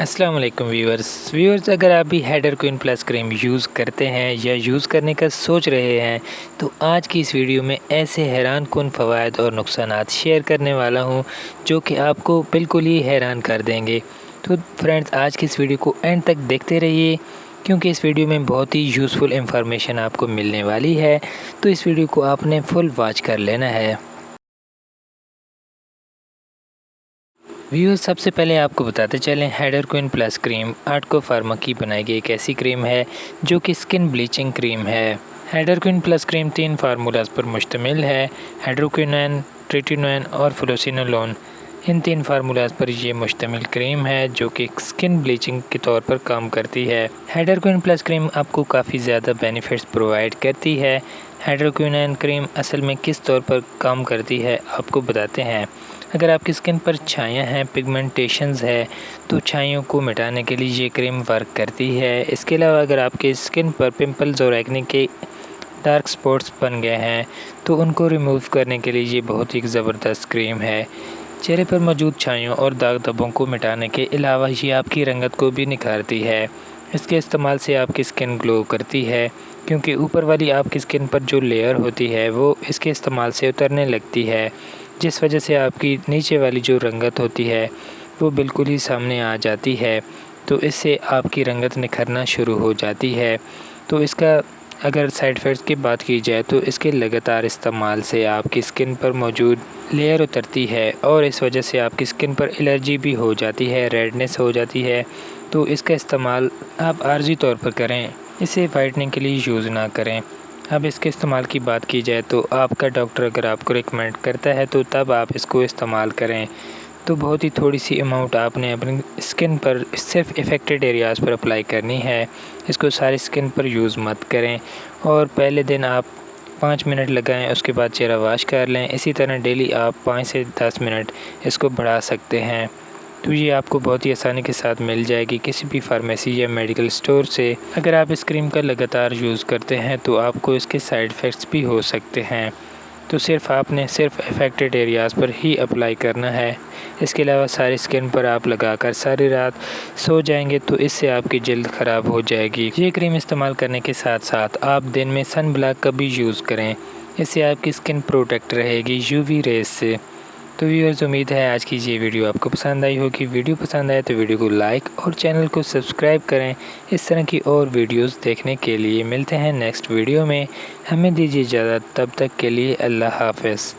السلام علیکم ویورز اگر آپ بھی ہیڈر کوئن پلس کریم یوز کرتے ہیں یا یوز کرنے کا سوچ رہے ہیں تو آج کی اس ویڈیو میں ایسے حیران کن فوائد اور نقصانات شیئر کرنے والا ہوں جو کہ آپ کو بالکل ہی حیران کر دیں گے۔ تو فرینڈز آج کی اس ویڈیو کو اینڈ تک دیکھتے رہیے کیونکہ اس ویڈیو میں بہت ہی یوزفل انفارمیشن آپ کو ملنے والی ہے، تو اس ویڈیو کو آپ نے فل واچ کر لینا ہے۔ ویورز سب سے پہلے آپ کو بتاتے چلیں، ہیڈر کوئن پلس کریم آرٹکو فارما کی بنائی گئی ایک ایسی کریم ہے جو کہ اسکن بلیچنگ کریم ہے۔ ہیڈر کوئن پلس کریم 3 فارمولاز پر مشتمل ہے: ہائیڈروکوینون، ٹریٹینون اور فلوسینولون۔ ان 3 فارمولاز پر یہ مشتمل کریم ہے جو کہ اسکن بلیچنگ کے طور پر کام کرتی ہے۔ ہیڈر کوئن پلس کریم آپ کو کافی زیادہ بینیفٹس پرووائڈ کرتی ہے۔ ہائیڈروکوینون کریم اصل میں کس طور پر کام کرتی ہے آپ کو بتاتے ہیں۔ اگر آپ کی اسکن پر چھائیاں ہیں، پگمنٹیشنز ہے، تو چھائیوں کو مٹانے کے لیے یہ کریم ورک کرتی ہے۔ اس کے علاوہ اگر آپ کے اسکن پر پمپلز اور ایکنی کے ڈارک سپاٹس بن گئے ہیں تو ان کو ریموو کرنے کے لیے یہ بہت ہی زبردست کریم ہے۔ چہرے پر موجود چھائیوں اور داغ دھبوں کو مٹانے کے علاوہ یہ آپ کی رنگت کو بھی نکھارتی ہے۔ اس کے استعمال سے آپ کی اسکن گلو کرتی ہے کیونکہ اوپر والی آپ کی اسکن پر جو لیئر ہوتی ہے وہ اس کے استعمال سے اترنے لگتی ہے، جس وجہ سے آپ کی نیچے والی جو رنگت ہوتی ہے وہ بالکل ہی سامنے آ جاتی ہے، تو اس سے آپ کی رنگت نکھرنا شروع ہو جاتی ہے۔ تو اس کا اگر سائیڈ افیکٹس کی بات کی جائے تو اس کے لگاتار استعمال سے آپ کی اسکن پر موجود لیئر اترتی ہے اور اس وجہ سے آپ کی اسکن پر الرجی بھی ہو جاتی ہے، ریڈنس ہو جاتی ہے۔ تو اس کا استعمال آپ عارضی طور پر کریں، اسے وائٹننگ کے لیے یوز نہ کریں۔ اب اس کے استعمال کی بات کی جائے تو آپ کا ڈاکٹر اگر آپ کو ریکمینڈ کرتا ہے تو تب آپ اس کو استعمال کریں۔ تو بہت ہی تھوڑی سی اماؤنٹ آپ نے اپنی اسکن پر صرف افیکٹڈ ایریاز پر اپلائی کرنی ہے، اس کو ساری اسکن پر یوز مت کریں۔ اور پہلے دن آپ 5 منٹ لگائیں، اس کے بعد چہرہ واش کر لیں۔ اسی طرح ڈیلی آپ 5 سے 10 منٹ اس کو بڑھا سکتے ہیں۔ تو یہ آپ کو بہت ہی آسانی کے ساتھ مل جائے گی کسی بھی فارمیسی یا میڈیکل اسٹور سے۔ اگر آپ اس کریم کا لگاتار یوز کرتے ہیں تو آپ کو اس کے سائیڈ ایفیکٹس بھی ہو سکتے ہیں، تو آپ نے صرف افیکٹڈ ایریاز پر ہی اپلائی کرنا ہے۔ اس کے علاوہ ساری اسکن پر آپ لگا کر ساری رات سو جائیں گے تو اس سے آپ کی جلد خراب ہو جائے گی۔ یہ کریم استعمال کرنے کے ساتھ ساتھ آپ دن میں سن بلاک کا بھی یوز کریں، اس سے آپ کی اسکن پروٹیکٹ رہے گی UV ریز سے۔ تو ویورز امید ہے آج کی یہ ویڈیو آپ کو پسند آئی ہوگی۔ ویڈیو پسند آئے تو ویڈیو کو لائک اور چینل کو سبسکرائب کریں اس طرح کی اور ویڈیوز دیکھنے کے لیے۔ ملتے ہیں نیکسٹ ویڈیو میں، ہمیں دیجیے اجازت، تب تک کے لیے اللہ حافظ۔